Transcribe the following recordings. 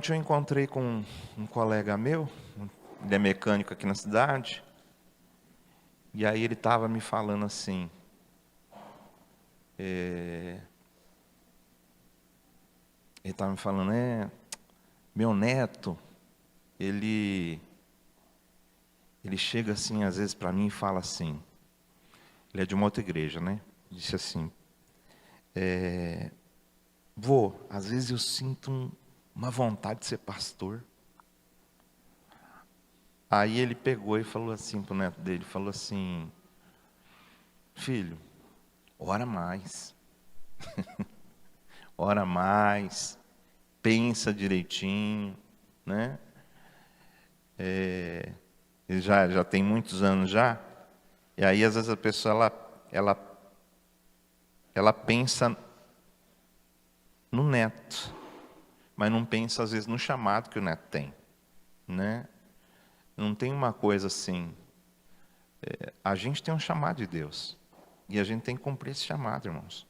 ontem eu encontrei com um colega meu, ele é mecânico aqui na cidade, e aí ele estava me falando assim, ele estava me falando, meu neto, ele chega assim, às vezes para mim e fala assim, ele é de uma outra igreja, né? Disse assim, vô, às vezes eu sinto uma vontade de ser pastor. Aí ele pegou e falou assim pro neto dele, falou assim, filho, ora mais, ora mais, pensa direitinho, né? Ele já tem muitos anos já, e aí às vezes a pessoa ela pensa no neto, mas não pensa às vezes no chamado que o neto tem, né? Não tem uma coisa assim, a gente tem um chamado de Deus, e a gente tem que cumprir esse chamado, irmãos.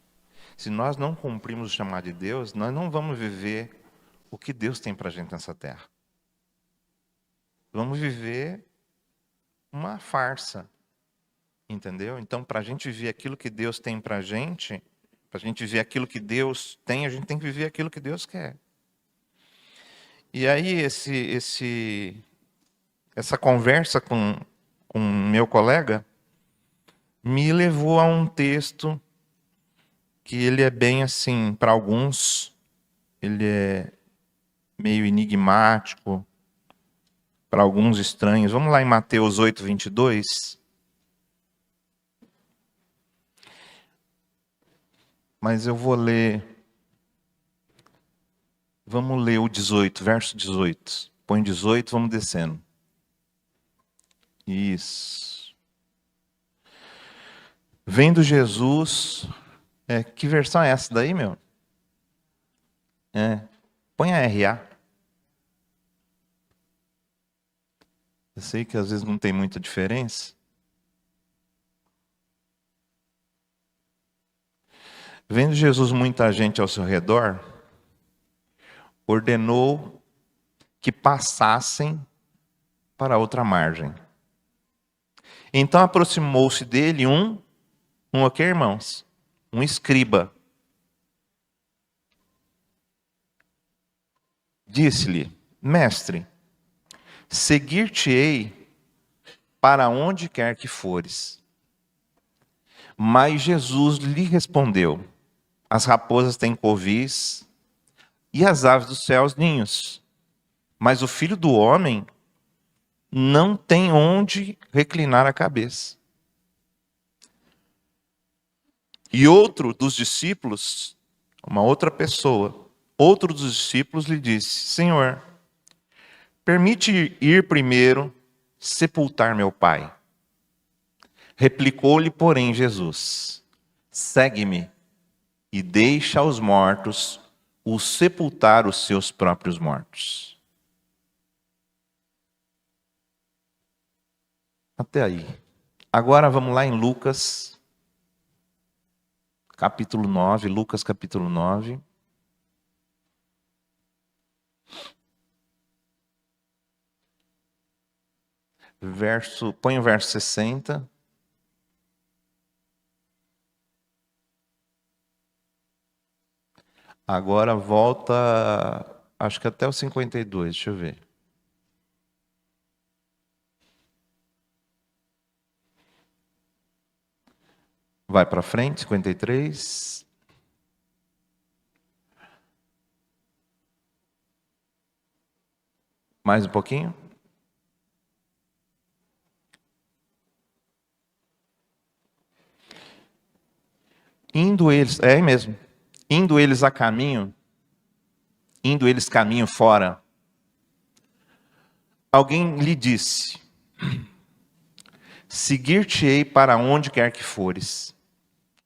Se nós não cumprimos o chamado de Deus, nós não vamos viver o que Deus tem para a gente nessa terra. Vamos viver uma farsa, entendeu? Então, para a gente viver aquilo que Deus tem para a gente viver aquilo que Deus tem, a gente tem que viver aquilo que Deus quer. E aí, essa conversa com meu colega me levou a um texto que ele é bem assim, para alguns, ele é meio enigmático, para alguns estranhos. Vamos lá em Mateus 8, 22. Mas eu vou ler. Vamos ler o 18, verso 18. Põe 18, vamos descendo. Isso. Vendo Jesus. Que versão é essa daí, meu? Põe a RA. Eu sei que às vezes não tem muita diferença. Vendo Jesus muita gente ao seu redor, ordenou que passassem para outra margem. Então aproximou-se dele um aqui, irmãos? Um escriba. Disse-lhe, mestre, seguir-te-ei para onde quer que fores. Mas Jesus lhe respondeu, as raposas têm covis e as aves dos céus ninhos, mas o Filho do Homem não tem onde reclinar a cabeça. E outro dos discípulos, uma outra pessoa, outro dos discípulos lhe disse, Senhor, permite ir primeiro sepultar meu pai. Replicou-lhe, porém, Jesus, segue-me e deixa aos mortos os sepultar os seus próprios mortos. Até aí. Agora vamos lá em Lucas, capítulo 9, Lucas capítulo 9. Põe o verso 60. Agora volta, acho que até o 52, deixa eu ver. Vai para frente, 53. Mais um pouquinho. Indo eles caminho fora, alguém lhe disse, seguir-te-ei para onde quer que fores.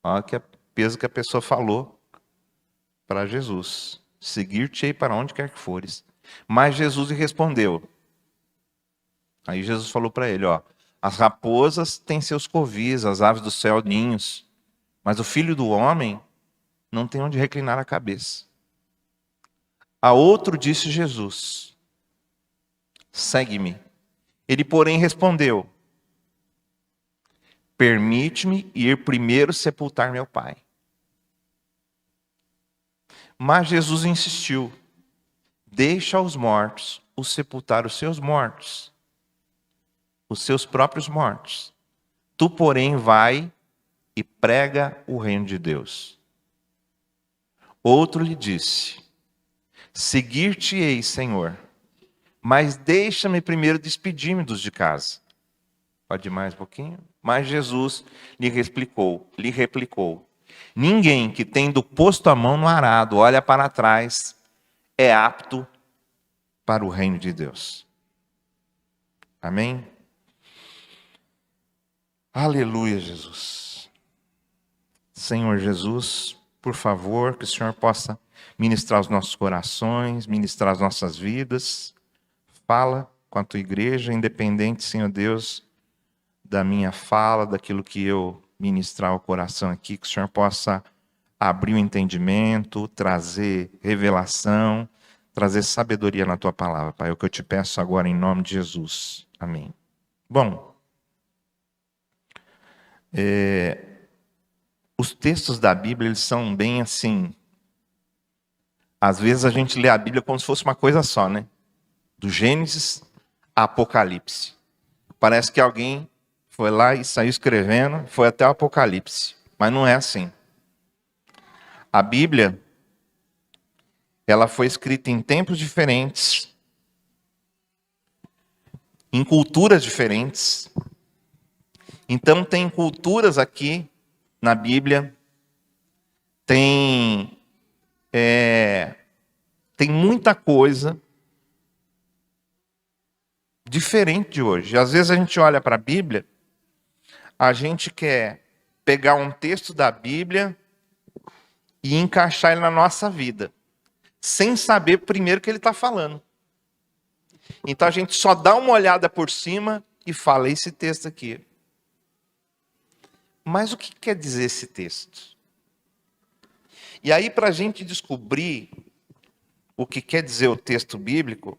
Olha que peso que a pessoa falou para Jesus. Seguir-te-ei para onde quer que fores. Mas Jesus lhe respondeu. Aí Jesus falou para ele, as raposas têm seus covis, as aves do céu ninhos, mas o Filho do Homem não tem onde reclinar a cabeça. A outro disse Jesus: segue-me. Ele, porém, respondeu: permite-me ir primeiro sepultar meu pai. Mas Jesus insistiu: deixa aos mortos os sepultar os seus mortos, os seus próprios mortos. Tu, porém, vai e prega o reino de Deus. Outro lhe disse: seguir-te-ei, Senhor, mas deixa-me primeiro despedir-me dos de casa. Pode ir mais um pouquinho? Mas Jesus lhe replicou: ninguém que tendo posto a mão no arado olha para trás é apto para o reino de Deus. Amém? Aleluia, Jesus. Senhor Jesus, por favor, que o Senhor possa ministrar os nossos corações, ministrar as nossas vidas. Fala com a tua igreja, independente, Senhor Deus, da minha fala, daquilo que eu ministrar ao coração aqui, que o Senhor possa abrir o entendimento, trazer revelação, trazer sabedoria na tua palavra, Pai. É o que eu te peço agora em nome de Jesus. Amém. Bom, os textos da Bíblia, eles são bem assim. Às vezes a gente lê a Bíblia como se fosse uma coisa só, né? Do Gênesis a Apocalipse. Parece que alguém foi lá e saiu escrevendo, foi até o Apocalipse. Mas não é assim. A Bíblia, ela foi escrita em tempos diferentes, em culturas diferentes. Então tem culturas aqui na Bíblia, tem muita coisa diferente de hoje. Às vezes a gente olha para a Bíblia, a gente quer pegar um texto da Bíblia e encaixar ele na nossa vida, sem saber primeiro o que ele está falando. Então a gente só dá uma olhada por cima e fala, esse texto aqui. Mas o que quer dizer esse texto? E aí, para a gente descobrir o que quer dizer o texto bíblico,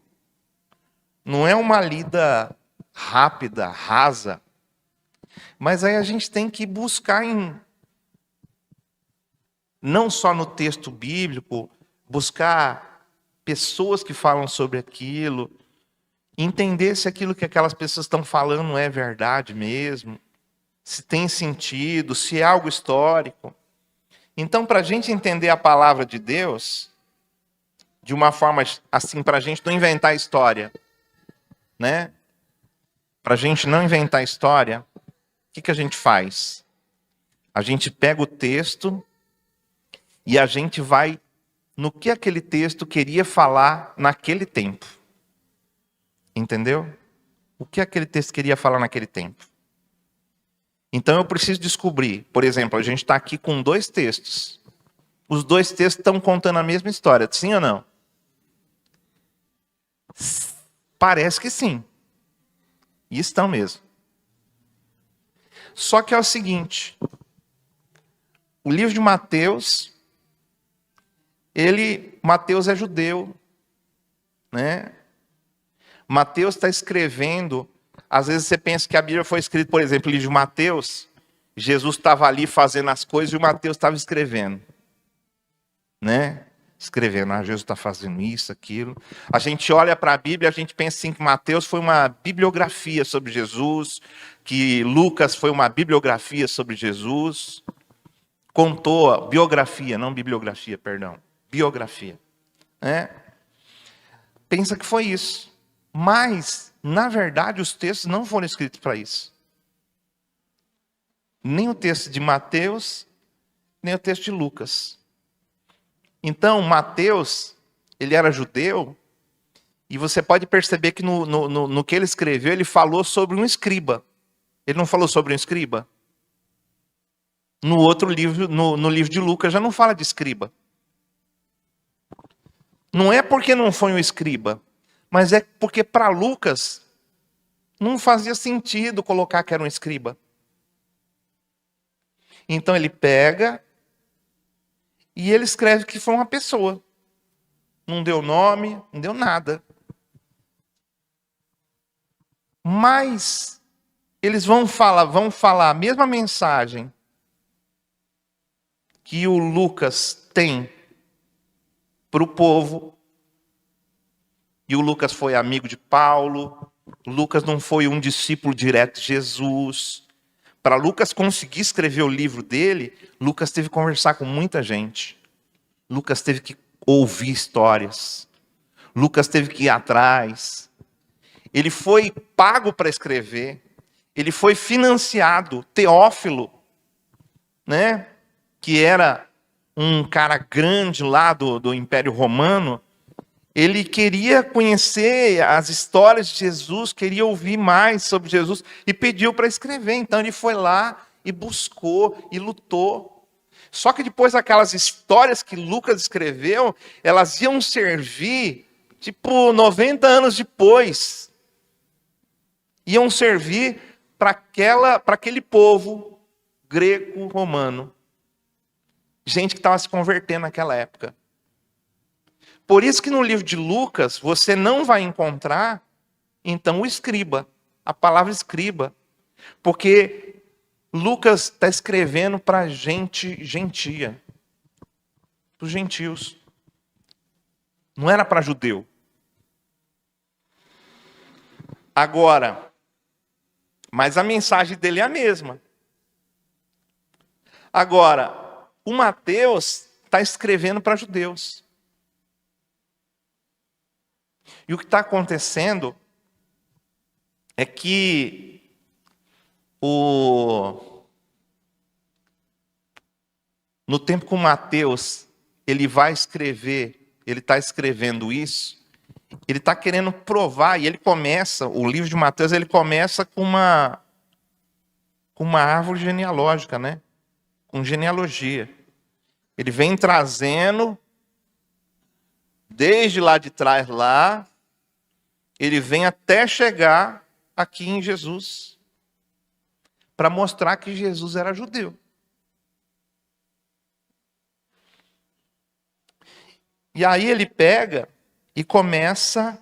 não é uma lida rápida, rasa, mas aí a gente tem que buscar não só no texto bíblico, buscar pessoas que falam sobre aquilo, entender se aquilo que aquelas pessoas estão falando é verdade mesmo, se tem sentido, se é algo histórico. Então, para a gente entender a palavra de Deus, de uma forma assim, para a gente não inventar história, né? Para a gente não inventar história, o que a gente faz? A gente pega o texto e a gente vai no que aquele texto queria falar naquele tempo. Entendeu? O que aquele texto queria falar naquele tempo. Então eu preciso descobrir, por exemplo, a gente está aqui com 2 textos. Os 2 textos estão contando a mesma história, sim ou não? Parece que sim. E estão mesmo. Só que é o seguinte, o livro de Mateus, Mateus é judeu, né? Mateus está escrevendo, às vezes você pensa que a Bíblia foi escrita, por exemplo, o livro de Mateus, Jesus estava ali fazendo as coisas e o Mateus estava escrevendo, né? Escrevendo, Jesus está fazendo isso, aquilo. A gente olha para a Bíblia, a gente pensa assim que Mateus foi uma bibliografia sobre Jesus, que Lucas foi uma bibliografia sobre Jesus, contou, biografia, não bibliografia, perdão, biografia, né? Pensa que foi isso. Mas, na verdade, os textos não foram escritos para isso. Nem o texto de Mateus, nem o texto de Lucas. Então, Mateus, ele era judeu, e você pode perceber que no que ele escreveu, ele falou sobre um escriba. Ele não falou sobre um escriba? No outro livro, no livro de Lucas, já não fala de escriba. Não é porque não foi um escriba, mas é porque para Lucas não fazia sentido colocar que era um escriba. Então ele pega e ele escreve que foi uma pessoa. não deu nome, não deu nada. Mas eles vão falar a mesma mensagem que o Lucas tem para o povo. E o Lucas foi amigo de Paulo. O Lucas não foi um discípulo direto de Jesus. Para Lucas conseguir escrever o livro dele, Lucas teve que conversar com muita gente. Lucas teve que ouvir histórias. Lucas teve que ir atrás. Ele foi pago para escrever. Ele foi financiado. Teófilo, né, que era um cara grande lá do Império Romano, ele queria conhecer as histórias de Jesus, queria ouvir mais sobre Jesus e pediu para escrever. Então ele foi lá e buscou e lutou. Só que depois aquelas histórias que Lucas escreveu, elas iam servir tipo 90 anos depois. Iam servir para aquele povo greco-romano. Gente que estava se convertendo naquela época. Por isso que no livro de Lucas, você não vai encontrar, então, o escriba. A palavra escriba. Porque Lucas está escrevendo para gente gentia. Para os gentios. Não era para judeu. Agora, mas a mensagem dele é a mesma. Agora, o Mateus está escrevendo para judeus. E o que está acontecendo é que no tempo que o Mateus ele vai escrever, ele está escrevendo isso, ele está querendo provar, e ele começa, o livro de Mateus, ele começa com uma árvore genealógica, né? Com genealogia. Ele vem trazendo, desde lá de trás, lá, ele vem até chegar aqui em Jesus, para mostrar que Jesus era judeu. E aí ele pega e começa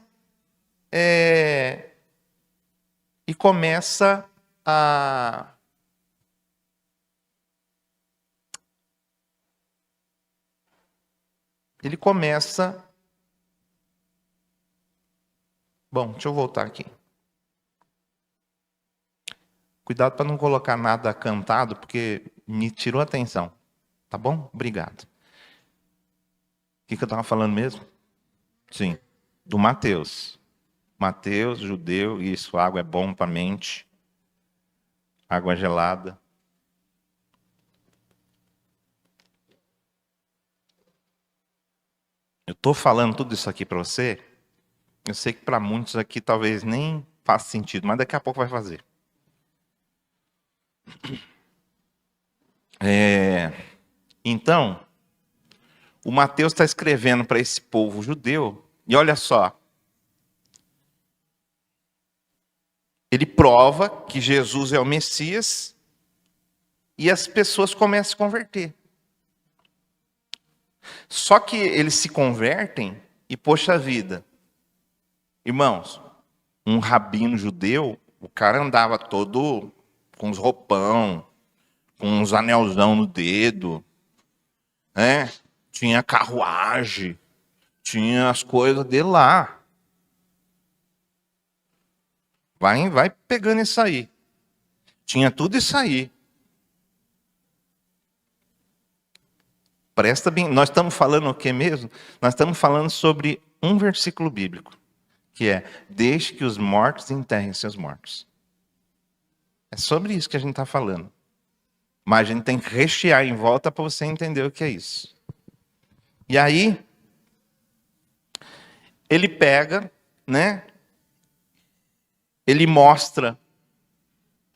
a Bom, deixa eu voltar aqui. Cuidado para não colocar nada cantado, porque me tirou a atenção. Tá bom? Obrigado. O que eu estava falando mesmo? Sim, do Mateus. Mateus, judeu, isso, água é bom para a mente. Água gelada. Eu estou falando tudo isso aqui para você. Eu sei que para muitos aqui talvez nem faça sentido, mas daqui a pouco vai fazer. Então, o Mateus está escrevendo para esse povo judeu, e olha só. Ele prova que Jesus é o Messias, e as pessoas começam a se converter. Só que eles se convertem, e poxa vida, irmãos, um rabino judeu, o cara andava todo com uns roupão, com uns anelzão no dedo, né? Tinha carruagem, tinha as coisas dele lá. Vai pegando isso aí. Tinha tudo isso aí. Presta bem, nós estamos falando o que mesmo? Nós estamos falando sobre um versículo bíblico, que é: deixe que os mortos enterrem seus mortos. É sobre isso que a gente está falando. Mas a gente tem que rechear em volta para você entender o que é isso. E aí, ele pega, né? Ele mostra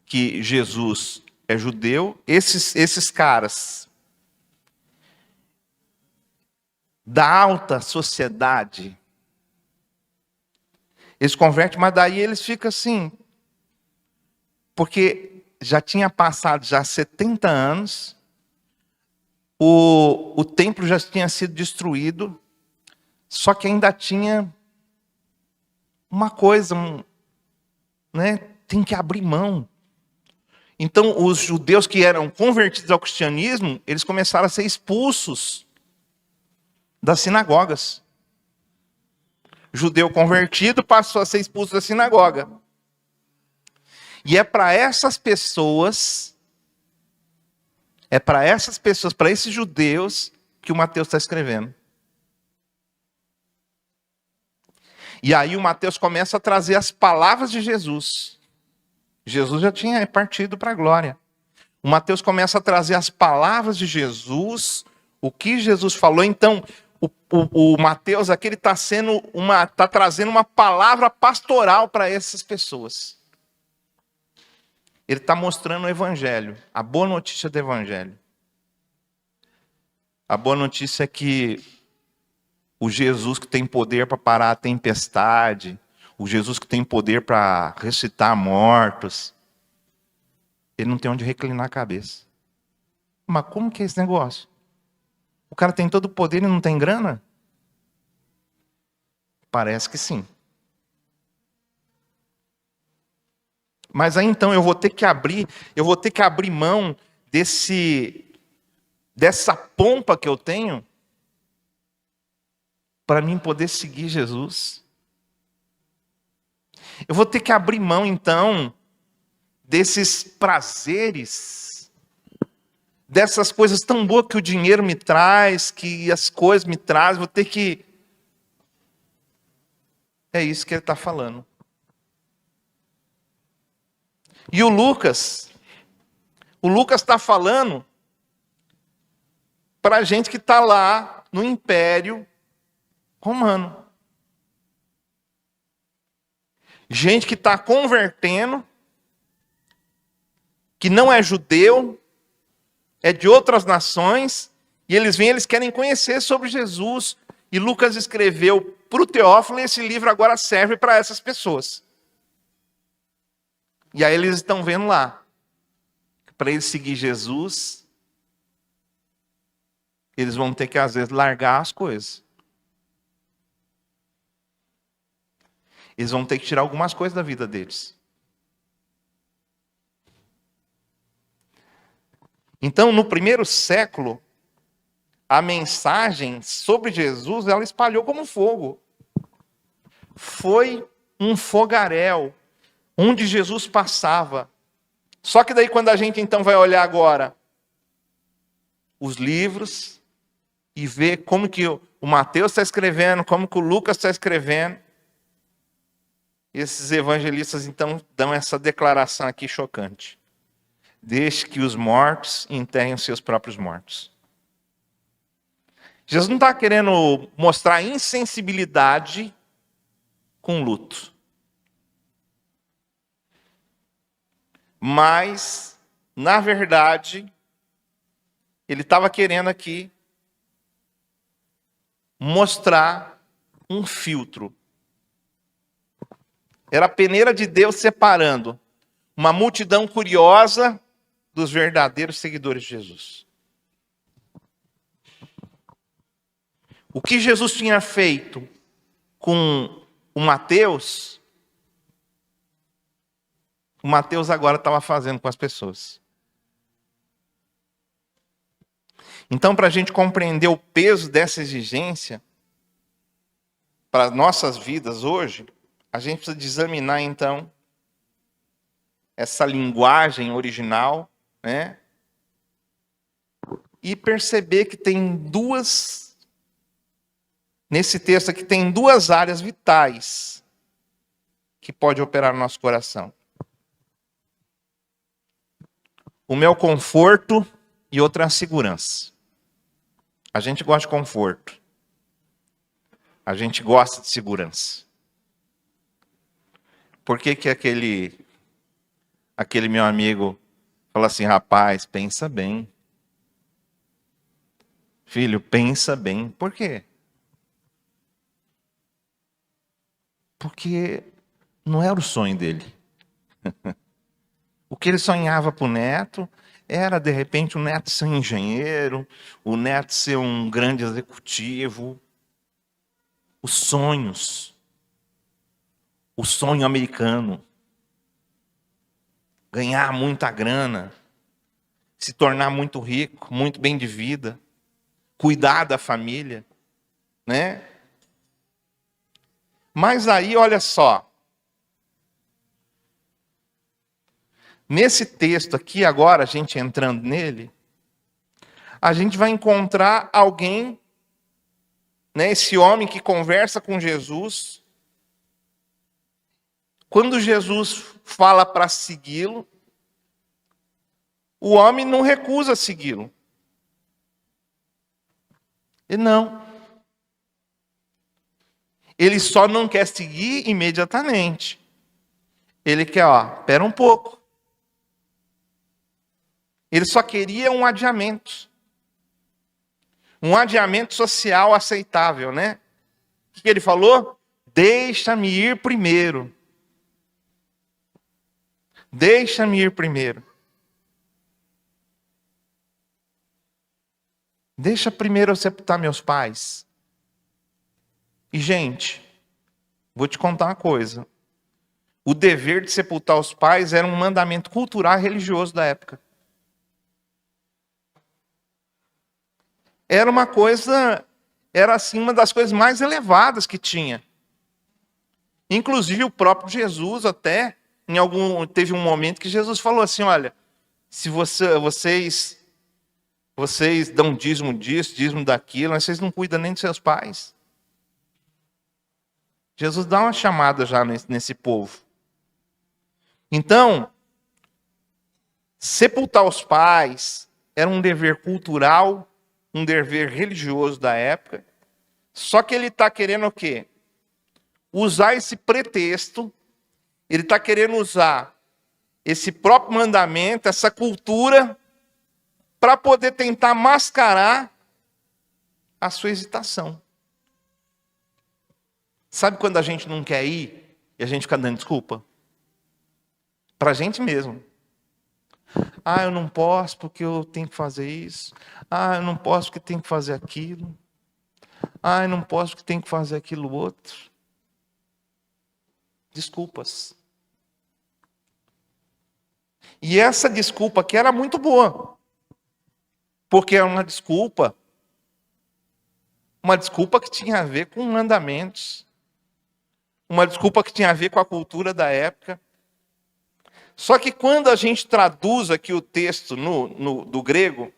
que Jesus é judeu. Esses caras da alta sociedade, eles convertem, mas daí eles ficam assim, porque já tinha passado já 70 anos, o templo já tinha sido destruído, Só que ainda tinha uma coisa, né? Tem que abrir mão. Então, os judeus que eram convertidos ao cristianismo, eles começaram a ser expulsos das sinagogas. Judeu convertido passou a ser expulso da sinagoga. E é para essas pessoas, para esses judeus, que o Mateus está escrevendo. E aí o Mateus começa a trazer as palavras de Jesus. Jesus já tinha partido para a glória. O Mateus começa a trazer as palavras de Jesus, o que Jesus falou. Então, o Mateus aqui está trazendo uma palavra pastoral para essas pessoas. Ele está mostrando o Evangelho, a boa notícia do Evangelho. A boa notícia é que o Jesus que tem poder para parar a tempestade, o Jesus que tem poder para ressuscitar mortos, ele não tem onde reclinar a cabeça. Mas como que é esse negócio? O cara tem todo o poder e não tem grana? Parece que sim. Mas aí então eu vou ter que abrir mão dessa pompa que eu tenho para mim poder seguir Jesus. Eu vou ter que abrir mão então desses prazeres, dessas coisas tão boas que o dinheiro me traz, que as coisas me trazem, vou ter que... É isso que ele está falando. E o Lucas está falando para a gente que está lá no Império Romano. Gente que está convertendo, que não é judeu, é de outras nações, e eles querem conhecer sobre Jesus. E Lucas escreveu para o Teófilo, e esse livro agora serve para essas pessoas. E aí eles estão vendo lá, para eles seguir Jesus, eles vão ter que às vezes largar as coisas. Eles vão ter que tirar algumas coisas da vida deles. Então, no primeiro século, a mensagem sobre Jesus, ela espalhou como fogo. Foi um fogaréu, onde Jesus passava. Só que daí quando a gente então vai olhar agora os livros e ver como que o Mateus está escrevendo, como que o Lucas está escrevendo, esses evangelistas então dão essa declaração aqui chocante. Deixe que os mortos enterrem os seus próprios mortos. Jesus não está querendo mostrar insensibilidade com luto. Mas, na verdade, ele estava querendo aqui mostrar um filtro. Era a peneira de Deus separando uma multidão curiosa dos verdadeiros seguidores de Jesus. O que Jesus tinha feito com o Mateus agora estava fazendo com as pessoas. Então, para a gente compreender o peso dessa exigência para as nossas vidas hoje, a gente precisa de examinar, então, essa linguagem original, né? E perceber que nesse texto aqui tem duas áreas vitais que pode operar no nosso coração. Uma é o conforto e outra é a segurança. A gente gosta de conforto. A gente gosta de segurança. Por que que aquele meu amigo fala assim, rapaz, pensa bem. Filho, pensa bem. Por quê? Porque não era o sonho dele. O que ele sonhava para o neto era, de repente, o neto ser um engenheiro, o neto ser um grande executivo. os sonhos, o sonho americano, ganhar muita grana, se tornar muito rico, muito bem de vida, cuidar da família, né? Mas aí, olha só, nesse texto aqui, agora, a gente entrando nele, a gente vai encontrar alguém, né, esse homem que conversa com Jesus. Quando Jesus fala para segui-lo, o homem não recusa segui-lo. E não. Ele só não quer seguir imediatamente. Ele quer, espera um pouco. Ele só queria um adiamento. Um adiamento social aceitável, né? O que ele falou? Deixa-me ir primeiro. Deixa-me ir primeiro. Deixa primeiro eu sepultar meus pais. E, gente, vou te contar uma coisa. O dever de sepultar os pais era um mandamento cultural e religioso da época. Era uma coisa, era assim uma das coisas mais elevadas que tinha. Inclusive o próprio Jesus até, teve um momento que Jesus falou assim, olha, se vocês dão dízimo disso, dízimo daquilo, mas vocês não cuidam nem dos seus pais. Jesus dá uma chamada já nesse povo. Então, sepultar os pais era um dever cultural, um dever religioso da época. Só que ele está querendo o quê? Usar esse pretexto, ele está querendo usar esse próprio mandamento, essa cultura, para poder tentar mascarar a sua hesitação. Sabe quando a gente não quer ir e a gente fica dando desculpa? Para a gente mesmo. Eu não posso porque eu tenho que fazer isso. Eu não posso porque tenho que fazer aquilo. Eu não posso porque tenho que fazer aquilo outro. Desculpas. E essa desculpa aqui era muito boa. Porque era uma desculpa que tinha a ver com mandamentos. Uma desculpa que tinha a ver com a cultura da época. Só que quando a gente traduz aqui o texto do grego,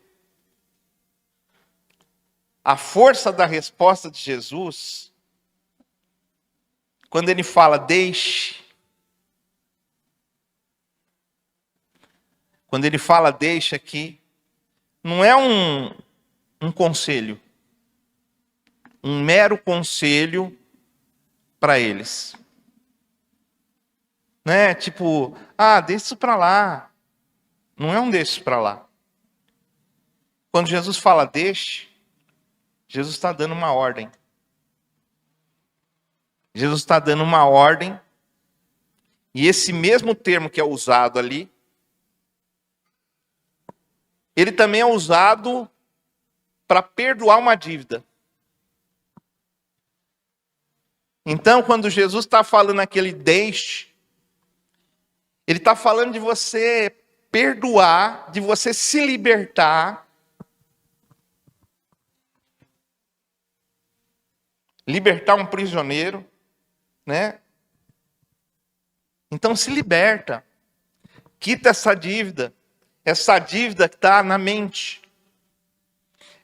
a força da resposta de Jesus, quando ele fala deixe, quando ele fala deixe aqui, não é um conselho, um mero conselho para eles. Não é tipo, deixa isso para lá. Não é um deixa isso para lá. Quando Jesus fala deixe, Jesus está dando uma ordem. Jesus está dando uma ordem. E esse mesmo termo que é usado ali, ele também é usado para perdoar uma dívida. Então, quando Jesus está falando aquele deixe, ele está falando de você perdoar, de você se libertar. Libertar um prisioneiro, né? Então se liberta. Quita essa dívida que está na mente.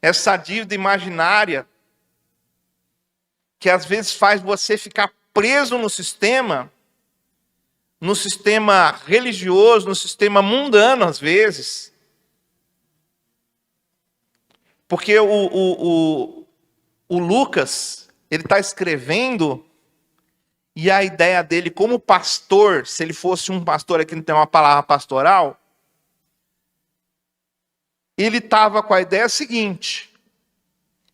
Essa dívida imaginária que às vezes faz você ficar preso no sistema religioso, no sistema mundano às vezes. Porque o Lucas, ele está escrevendo, e a ideia dele como pastor, se ele fosse um pastor aqui não tem uma palavra pastoral, ele estava com a ideia seguinte: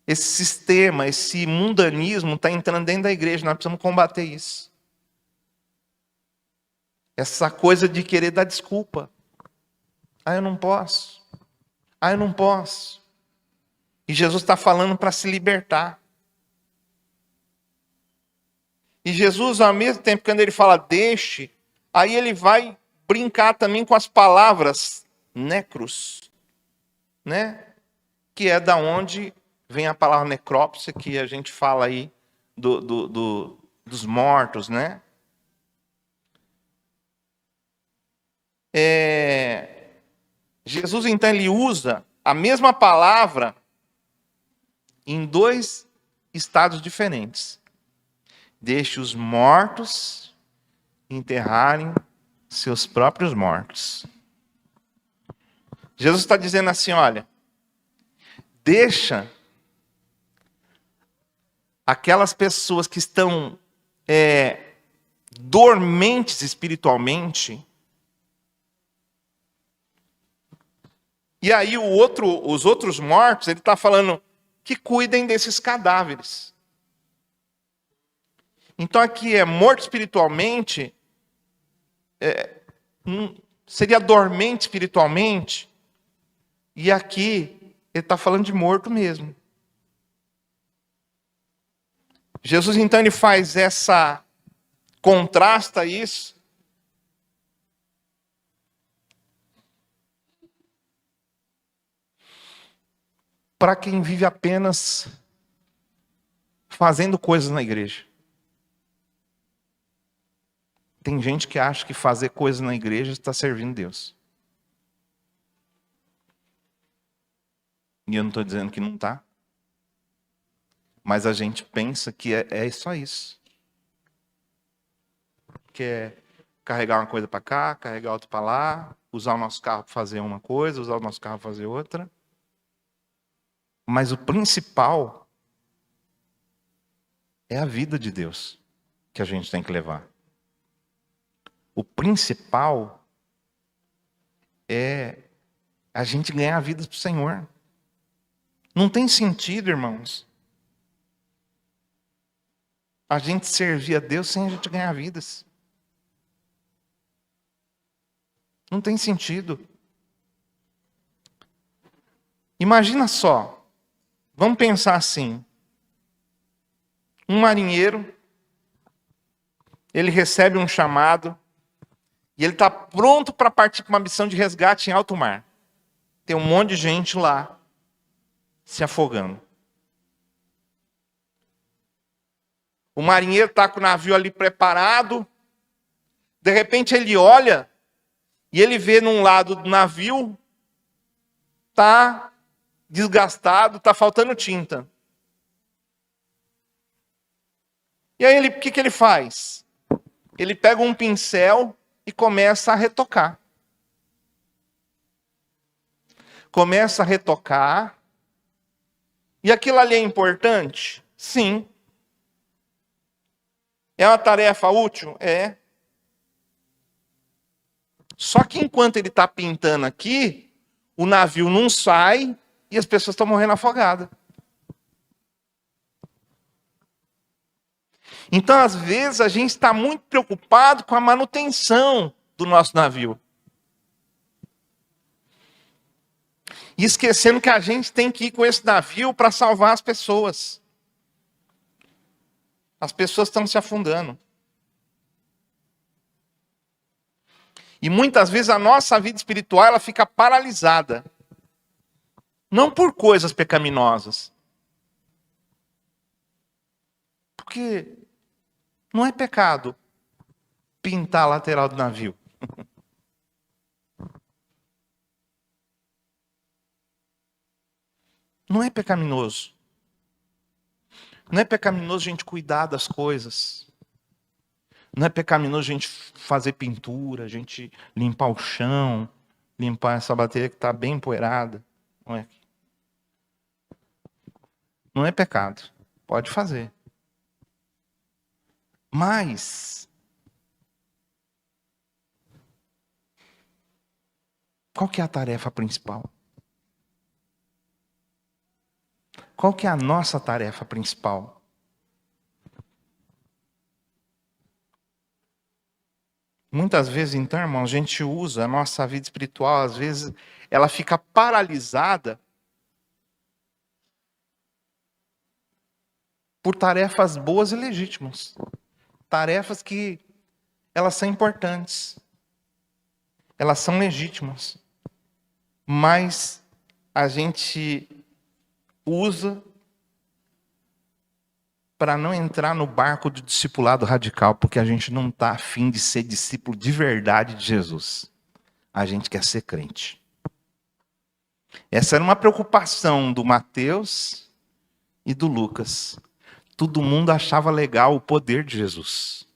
esse sistema, esse mundanismo está entrando dentro da igreja, nós precisamos combater isso. Essa coisa de querer dar desculpa. Eu não posso. Eu não posso. E Jesus está falando para se libertar. E Jesus, ao mesmo tempo, quando ele fala deixe, aí ele vai brincar também com as palavras necros, né? Que é da onde vem a palavra necrópsia, que a gente fala aí dos mortos, né? Jesus, então, ele usa a mesma palavra em dois estados diferentes. Deixe os mortos enterrarem seus próprios mortos. Jesus está dizendo assim, olha, deixa aquelas pessoas que estão dormentes espiritualmente. E aí os outros mortos, ele está falando que cuidem desses cadáveres. Então aqui é morto espiritualmente, seria dormente espiritualmente, e aqui ele está falando de morto mesmo. Jesus então ele faz contrasta isso. Para quem vive apenas fazendo coisas na igreja. Tem gente que acha que fazer coisas na igreja está servindo Deus. E eu não estou dizendo que não está. Mas a gente pensa que é só isso. Que é carregar uma coisa para cá, carregar outra para lá, usar o nosso carro para fazer uma coisa, usar o nosso carro para fazer outra. Mas o principal é a vida de Deus que a gente tem que levar. O principal é a gente ganhar a vida para o Senhor. Não tem sentido, irmãos, a gente servir a Deus sem a gente ganhar vidas. Não tem sentido. Imagina só, vamos pensar assim, um marinheiro, ele recebe um chamado, e ele está pronto para partir para uma missão de resgate em alto mar. Tem um monte de gente lá, se afogando. O marinheiro está com o navio ali preparado, de repente ele olha, e ele vê num lado do navio, está desgastado, está faltando tinta. E aí o que ele faz? Ele pega um pincel e começa a retocar. Começa a retocar. E aquilo ali é importante? Sim. É uma tarefa útil? É. Só que enquanto ele está pintando aqui, o navio não sai e as pessoas estão morrendo afogadas. Então, às vezes, a gente está muito preocupado com a manutenção do nosso navio. E esquecendo que a gente tem que ir com esse navio para salvar as pessoas. As pessoas estão se afundando. E muitas vezes a nossa vida espiritual ela fica paralisada. Não por coisas pecaminosas. Porque não é pecado pintar a lateral do navio. Não é pecaminoso. Não é pecaminoso a gente cuidar das coisas. Não é pecaminoso a gente fazer pintura, a gente limpar o chão, limpar essa bateria que está bem empoeirada. Não é. Não é pecado. Pode fazer. Mas qual que é a tarefa principal? Qual que é a nossa tarefa principal? Muitas vezes, então, irmão, a gente usa a nossa vida espiritual, às vezes, ela fica paralisada por tarefas boas e legítimas. Tarefas que elas são importantes. Elas são legítimas. Mas a gente usa para não entrar no barco do discipulado radical, porque a gente não está afim de ser discípulo de verdade de Jesus. A gente quer ser crente. Essa era uma preocupação do Mateus e do Lucas. Todo mundo achava legal o poder de Jesus.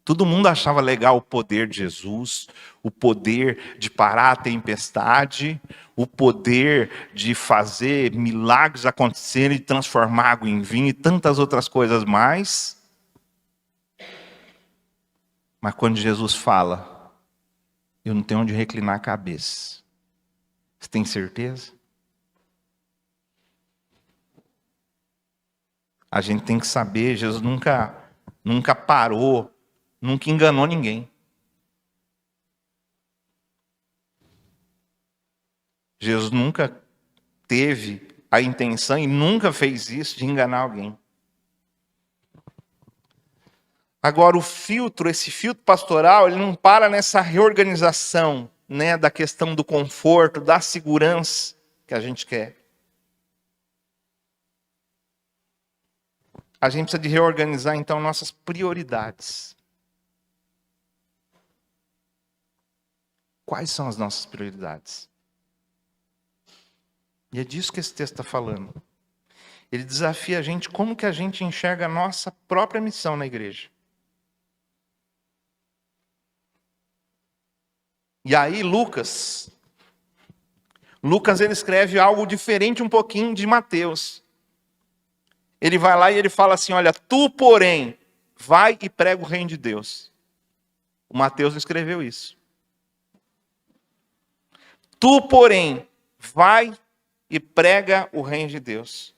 Todo mundo achava legal o poder de Jesus, o poder de parar a tempestade, o poder de fazer milagres acontecerem e transformar água em vinho e tantas outras coisas mais. Mas quando Jesus fala, eu não tenho onde reclinar a cabeça. Você tem certeza? A gente tem que saber, Jesus nunca parou, nunca enganou ninguém. Jesus nunca teve a intenção e nunca fez isso de enganar alguém. Agora, esse filtro pastoral, ele não para nessa reorganização, né, da questão do conforto, da segurança que a gente quer. A gente precisa de reorganizar, então, nossas prioridades. Quais são as nossas prioridades? E é disso que esse texto está falando. Ele desafia a gente como que a gente enxerga a nossa própria missão na igreja. E aí Lucas ele escreve algo diferente um pouquinho de Mateus. Ele vai lá e ele fala assim, olha, tu, porém, vai e prega o reino de Deus. O Mateus não escreveu isso. Tu, porém, vai e prega o reino de Deus.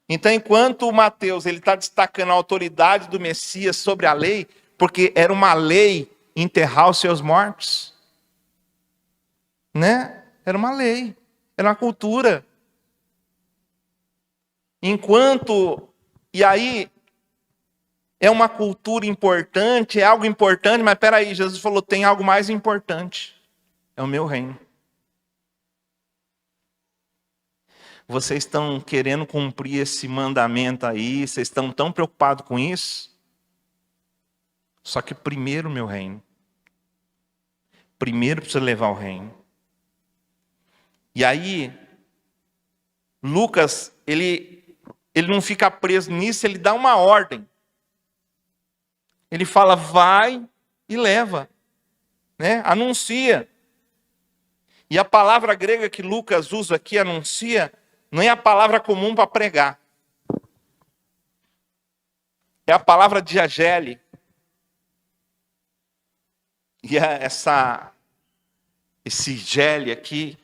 Então, enquanto o Mateus está destacando a autoridade do Messias sobre a lei, porque era uma lei enterrar os seus mortos, né? Era uma lei, era uma cultura. E aí, é uma cultura importante, é algo importante, mas peraí, Jesus falou, tem algo mais importante, é o meu reino. Vocês estão querendo cumprir esse mandamento aí, vocês estão tão preocupados com isso? Só que primeiro o meu reino. Primeiro precisa levar o reino. E aí, Lucas, ele não fica preso nisso, ele dá uma ordem. Ele fala, vai e leva, né? Anuncia. E a palavra grega que Lucas usa aqui, anuncia, não é a palavra comum para pregar. É a palavra diagele. E esse gele aqui,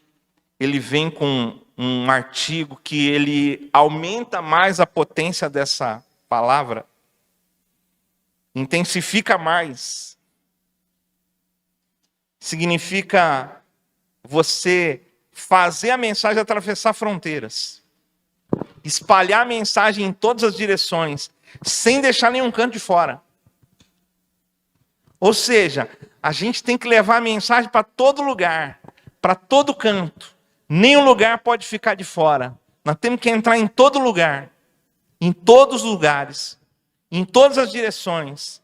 ele vem com um artigo que ele aumenta mais a potência dessa palavra. Intensifica mais. Significa você fazer a mensagem atravessar fronteiras. Espalhar a mensagem em todas as direções, sem deixar nenhum canto de fora. Ou seja, a gente tem que levar a mensagem para todo lugar, para todo canto. Nenhum lugar pode ficar de fora. Nós temos que entrar em todo lugar, em todos os lugares, em todas as direções.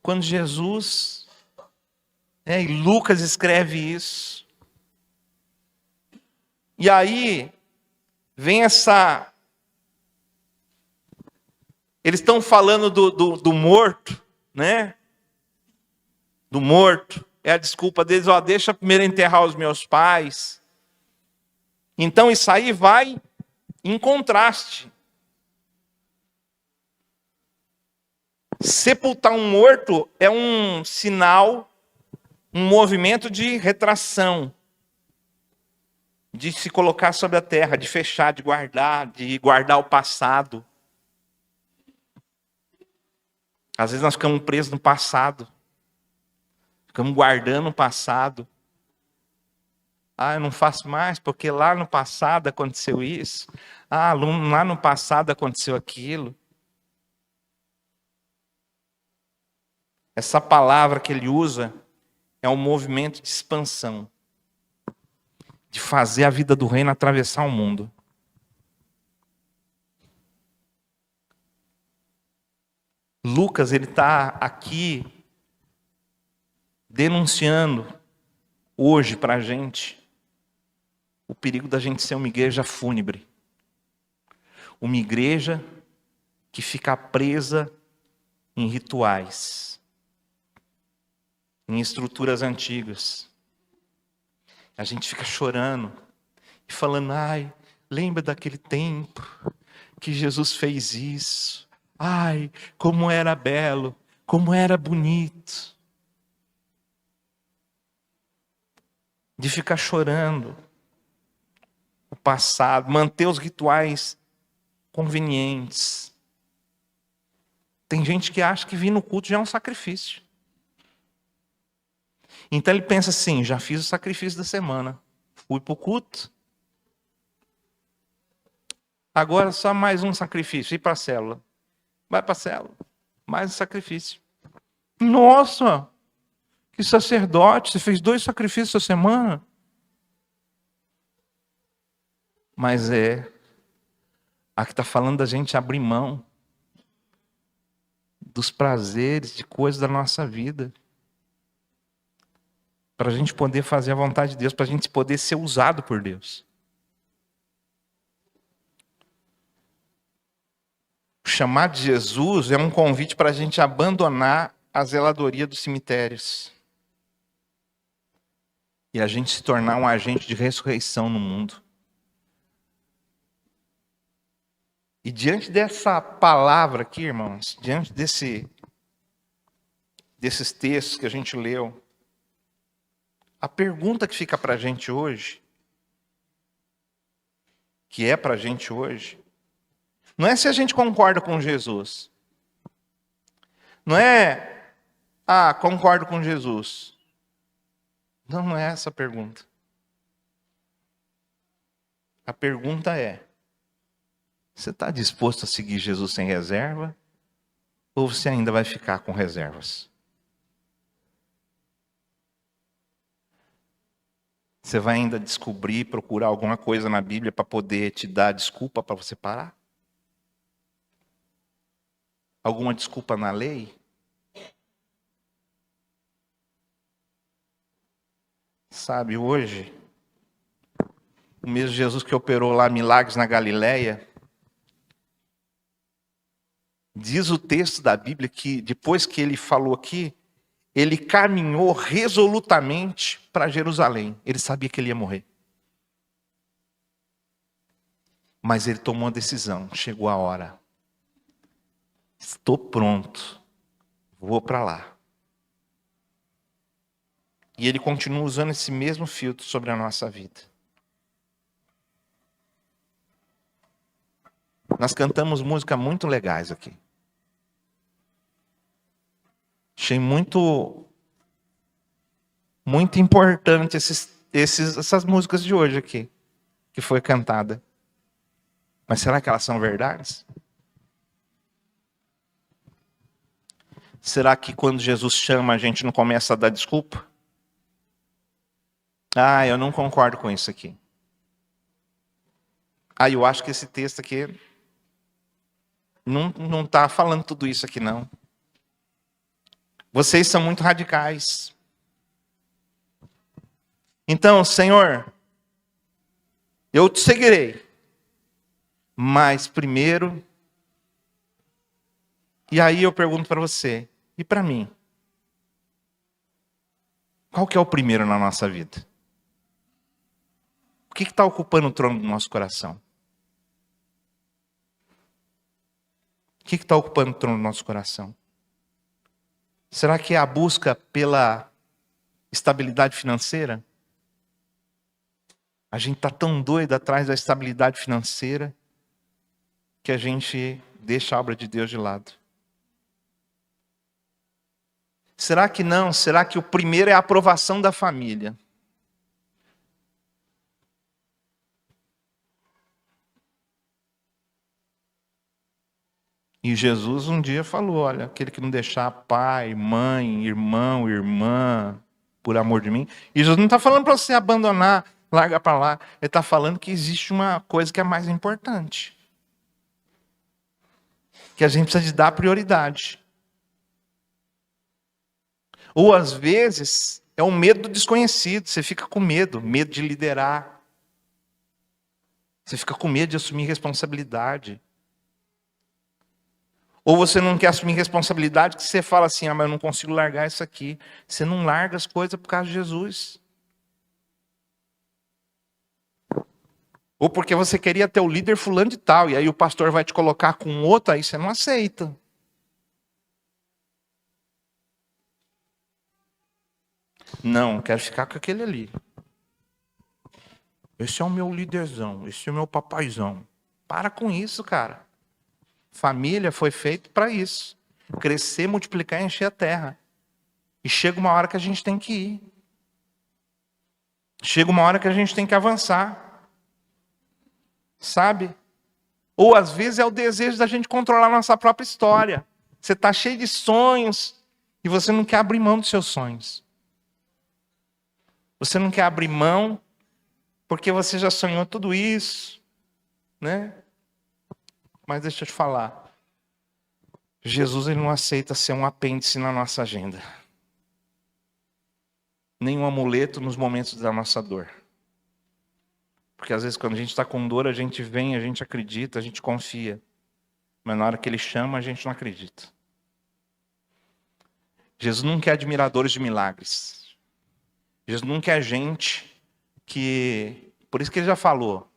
Quando Jesus, e Lucas escreve isso, e aí vem eles estão falando do morto, né? Do morto. É a desculpa deles, deixa primeiro enterrar os meus pais. Então isso aí vai em contraste. Sepultar um morto é um sinal, um movimento de retração. De se colocar sobre a terra, de fechar, de guardar o passado. Às vezes nós ficamos presos no passado. Ficamos guardando o passado. Ah, eu não faço mais porque lá no passado aconteceu isso. Ah, lá no passado aconteceu aquilo. Essa palavra que ele usa é um movimento de expansão, de fazer a vida do reino atravessar o mundo. Lucas, ele está aqui denunciando hoje para a gente o perigo da gente ser uma igreja fúnebre. Uma igreja que fica presa em rituais, em estruturas antigas. A gente fica chorando e falando, ai, lembra daquele tempo que Jesus fez isso. Ai, como era belo, como era bonito. De ficar chorando o passado, manter os rituais convenientes. Tem gente que acha que vir no culto já é um sacrifício. Então ele pensa assim, já fiz o sacrifício da semana, fui para o culto, agora só mais um sacrifício, ir para a célula. Vai para a célula, mais um sacrifício. Nossa, que sacerdote, você fez 2 sacrifícios essa semana? Mas a que está falando da gente abrir mão dos prazeres, de coisas da nossa vida. Para a gente poder fazer a vontade de Deus, para a gente poder ser usado por Deus. O chamado de Jesus é um convite para a gente abandonar a zeladoria dos cemitérios. E a gente se tornar um agente de ressurreição no mundo. E diante dessa palavra aqui, irmãos, diante desses textos que a gente leu, a pergunta que fica para a gente hoje, que é para a gente hoje, não é se a gente concorda com Jesus. Não é, concordo com Jesus. Não é essa a pergunta. A pergunta é, você está disposto a seguir Jesus sem reserva? Ou você ainda vai ficar com reservas? Você vai ainda descobrir, procurar alguma coisa na Bíblia para poder te dar desculpa para você parar? Alguma desculpa na lei? Sabe, hoje, o mesmo Jesus que operou lá milagres na Galileia, diz o texto da Bíblia que depois que ele falou aqui, ele caminhou resolutamente para Jerusalém. Ele sabia que ele ia morrer. Mas ele tomou a decisão, chegou a hora. Estou pronto, vou para lá. E ele continua usando esse mesmo filtro sobre a nossa vida. Nós cantamos músicas muito legais aqui. Achei muito importante essas músicas de hoje aqui, que foi cantada. Mas será que elas são verdades? Será que quando Jesus chama a gente não começa a dar desculpa? Eu não concordo com isso aqui. Eu acho que esse texto aqui não está falando tudo isso aqui não. Vocês são muito radicais. Então, Senhor, eu te seguirei. Mas primeiro... E aí eu pergunto para você, e para mim? Qual que é o primeiro na nossa vida? O que está ocupando o trono do nosso coração? O que está ocupando o trono do nosso coração? Será que é a busca pela estabilidade financeira? A gente está tão doido atrás da estabilidade financeira que a gente deixa a obra de Deus de lado. Será que não? Será que o primeiro é a aprovação da família? E Jesus um dia falou, olha, aquele que não deixar pai, mãe, irmão, irmã, por amor de mim. E Jesus não está falando para você abandonar, largar para lá. Ele está falando que existe uma coisa que é mais importante. Que a gente precisa de dar prioridade. Ou às vezes é o medo do desconhecido. Você fica com medo de liderar. Você fica com medo de assumir responsabilidade. Ou você não quer assumir responsabilidade, que você fala assim, mas eu não consigo largar isso aqui. Você não larga as coisas por causa de Jesus. Ou porque você queria ter o líder fulano de tal, e aí o pastor vai te colocar com outro, aí você não aceita. Não, quero ficar com aquele ali. Esse é o meu líderzão, esse é o meu papaizão. Para com isso, cara. Família foi feito para isso. Crescer, multiplicar e encher a terra. E chega uma hora que a gente tem que ir. Chega uma hora que a gente tem que avançar. Sabe? Ou às vezes é o desejo da gente controlar a nossa própria história. Você está cheio de sonhos e você não quer abrir mão dos seus sonhos. Você não quer abrir mão porque você já sonhou tudo isso, né? Mas deixa eu te falar. Jesus ele não aceita ser um apêndice na nossa agenda. Nem um amuleto nos momentos da nossa dor. Porque às vezes quando a gente está com dor, a gente vem, a gente acredita, a gente confia. Mas na hora que ele chama, a gente não acredita. Jesus não quer admiradores de milagres. Jesus não quer gente que... Por isso que ele já falou.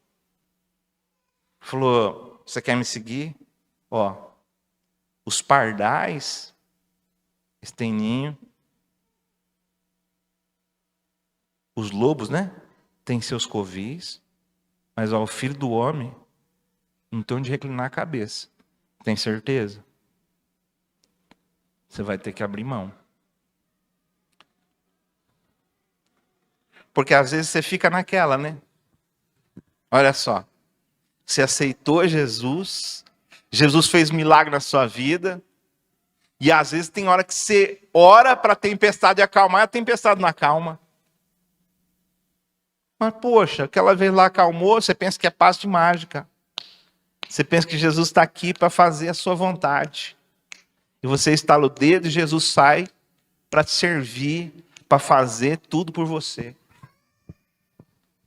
Falou, você quer me seguir? Ó, os pardais, eles têm ninho. Os lobos, né? Tem seus covis. Mas ó, o filho do homem não tem onde reclinar a cabeça. Tem certeza? Você vai ter que abrir mão. Porque às vezes você fica naquela, né? Olha só. Você aceitou Jesus. Jesus fez milagre na sua vida. E às vezes tem hora que você ora para a tempestade acalmar, a tempestade não acalma. Mas poxa, aquela vez lá acalmou, você pensa que é passe de mágica. Você pensa que Jesus está aqui para fazer a sua vontade. E você estala o dedo e Jesus sai para te servir, para fazer tudo por você.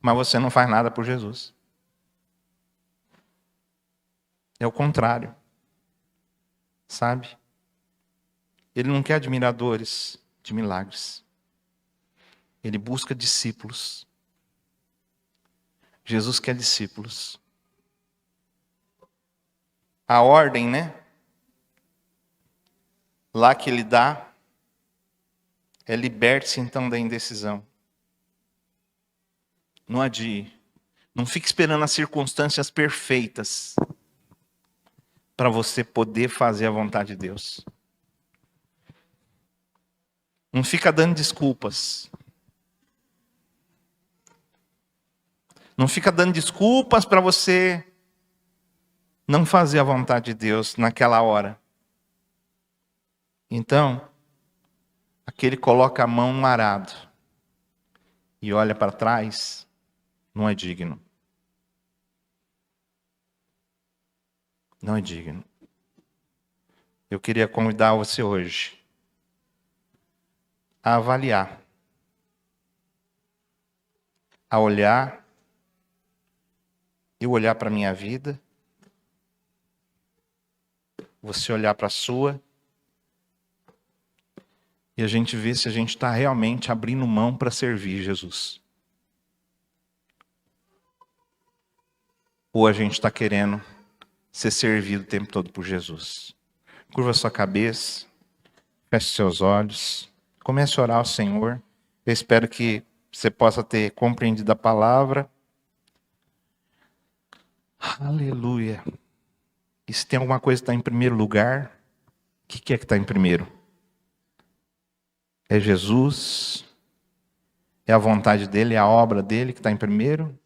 Mas você não faz nada por Jesus. É o contrário. Sabe? Ele não quer admiradores de milagres. Ele busca discípulos. Jesus quer discípulos. A ordem, né? Lá que ele dá, é liberte-se então da indecisão. Não adie. Não fique esperando as circunstâncias perfeitas para você poder fazer a vontade de Deus. Não fica dando desculpas. Não fica dando desculpas para você não fazer a vontade de Deus naquela hora. Então, aquele coloca a mão no arado e olha para trás, não é digno. Não é digno. Eu queria convidar você hoje a avaliar, a olhar, eu olhar para a minha vida, você olhar para a sua, e a gente ver se a gente está realmente abrindo mão para servir Jesus. Ou a gente está querendo ser servido o tempo todo por Jesus. Curva sua cabeça, feche seus olhos, comece a orar ao Senhor. Eu espero que você possa ter compreendido a palavra. Aleluia. E se tem alguma coisa que está em primeiro lugar, o que é que está em primeiro? É Jesus, é a vontade dele, é a obra dele que está em primeiro?